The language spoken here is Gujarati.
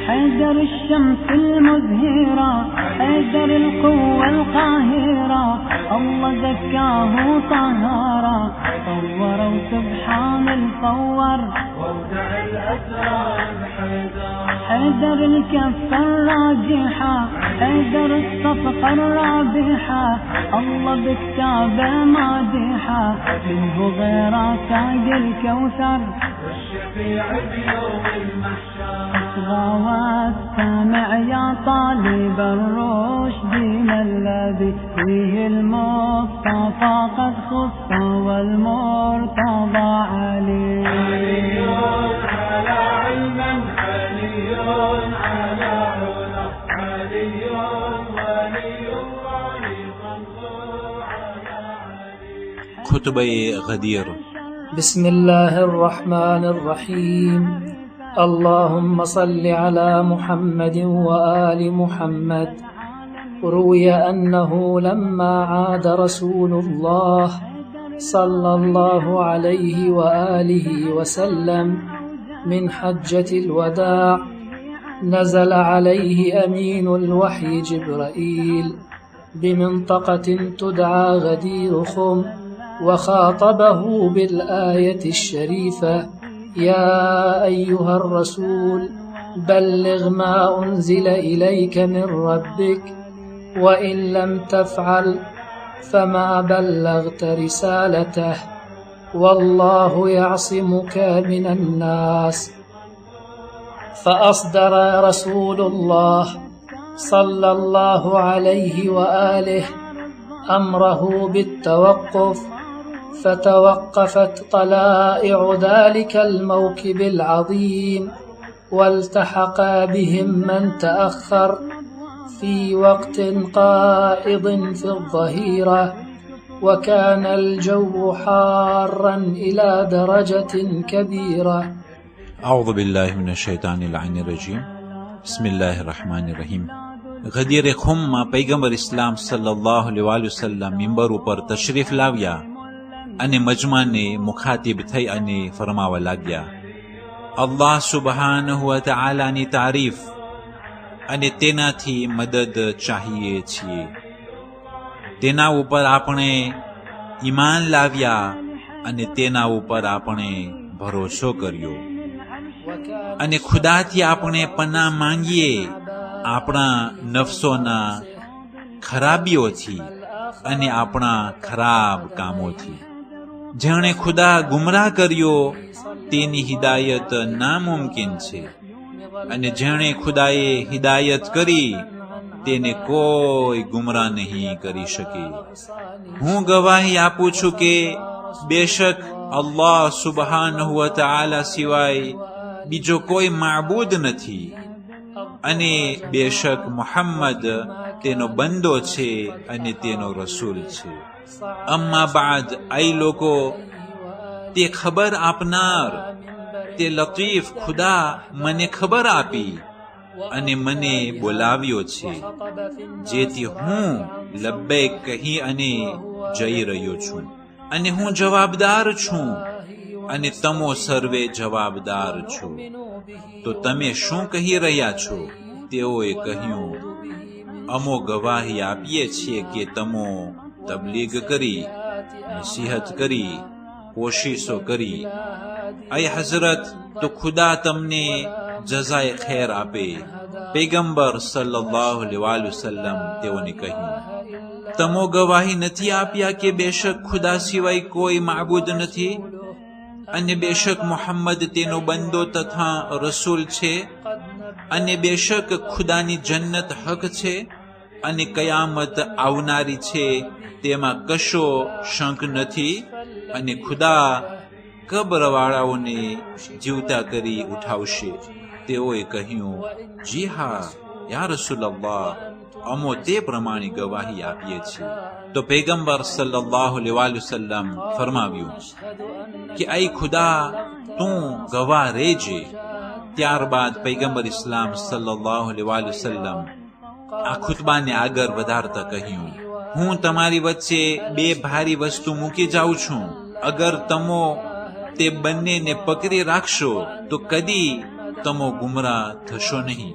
حيدر الشمس المزهرة، حيدر القوة القاهرة، الله زكاه طهارة، صور وسبحان الصور وودع الأسرار حيدر الكفة الراجحة، حيدر الصفقة الرابحة، الله بكتابه مادحة، منه غيره ساق الكوثر والشفيع بيوم المحشر. اصغى واستمع يا طالب الرشد ما الذي فيه المصطفى قد خص والمرتضى علي. علي على علم، علي على علا، علي ولي الله صلوا على علي. خطبه غدير. بسم الله الرحمن الرحيم. اللهم صل على محمد وآل محمد. روي أنه لما عاد رسول الله صلى الله عليه وآله وسلم من حجة الوداع نزل عليه أمين الوحي جبرائيل بمنطقة تدعى غدير خم، وخاطبه بالآية الشريفة: يا أيها الرسول بلغ ما أنزل إليك من ربك، وإن لم تفعل فما بلغت رسالته، والله يعصمك من الناس. فأصدر رسول الله صلى الله عليه وآله أمره بالتوقف، فتوقفت طلائع ذلك الموكب العظيم، والتحق بهم من تأخر في وقت قائض في الظهيرة، وكان الجو حارا إلى درجة كبيرة. أعوذ بالله من الشيطان اللعين الرجيم. بسم الله الرحمن الرحیم. غدیر خم માં પૈગંબર ઇસ્લામ સલ્લલ્લાહુ અલૈહિ વસલ્લમ મિંબર ઉપર તશરીફ લાવ્યા અને મજમાને મુખાતિબ થઈ અને ફરમાવા લાગ્યા: અલ્લાહ સુબહાનહુ વ તઆલાની તારીફ અને તેનાથી મદદ ચાહીએ છીએ. તેના ઉપર આપણે ઈમાન લાવ્યા અને તેના ઉપર આપણે ભરોસો કર્યો અને ખુદાથી આપણે પનાહ માંગીએ આપણા નફસોના ખરાબીઓથી અને આપણા ખરાબ કામોથી. જેણે ખુદા ગુમરાહ કર્યો તેની હિદાયત નામુમકિન છે, અને જેણે ખુદાએ હિદાયત કરી તેને કોઈ ગુમરાહ નહીં કરી શકે. હું ગવાહી આપું છું કે બેશક અલ્લાહ સુબહાનહુ વ તઆલા સિવાય બીજો કોઈ માબૂદ નથી, અને બેશક મુહમ્મદ તેનો બંદો છે અને તેનો રસૂલ છે. અમ્મા બાદ, એ લોકો, તે ખબર આપનાર, તે લતીફ ખુદા મને ખબર આપી અને મને બોલાવ્યો છે, જેથી હું લબ્બૈક કહી અને જઈ રહ્યો છું, અને હું જવાબદાર છું અને તમો સર્વે જવાબદાર છો. તો તમે શું કહી રહ્યા છો? તેઓએ કહ્યું: અમો ગવાહી આપીએ છીએ કે તમો તબલીગ કરી, નસીહત કરી, કોશિશો કરી. અય હઝરત, તો ખુદા તમને જઝાએ ખેર આપે. પૈગંબર સલ્લલ્લાહુ અલૈહિ વસલ્લમ તેઓને કહ્યું: તમો ગવાહી નથી આપ્યા કે બેશક ખુદા સિવાય કોઈ માબૂદ નથી, અને બેશક મુહમ્મદ તેનો બંદો તથા રસૂલ છે, અને બેશક ખુદાની જન્નત હક છે, અને કયામત આવનારી છે તેમાં કશો શંક નથી, અને ખુદા કબરવાળાઓને જીવતા કરી ઉઠાવશે. તેઓએ કહ્યું: જી હા યા રસૂલલ્લાહ, અમો તે પ્રમાણે ગવાહી આપીએ છીએ. તો પૈગંબર સલ્લલ્લાહુ અલૈહિ વસલ્લમ ફરમાવ્યું કે આઈ ખુદા, તું ગવાહ રહેજે. ત્યારબાદ પૈગંબર ઇસ્લામ સલ્લલ્લાહુ અલૈહિ વસલ્લમ આ ખુતબાને આગળ વધારતા કહ્યું, હું તમારી વચ્ચે બે ભારી વસ્તુ મૂકી જાઉં છું. અગર તમો તે બંનેને પકડી રાખશો તો કદી તમો ગુમરાહ થશો નહીં.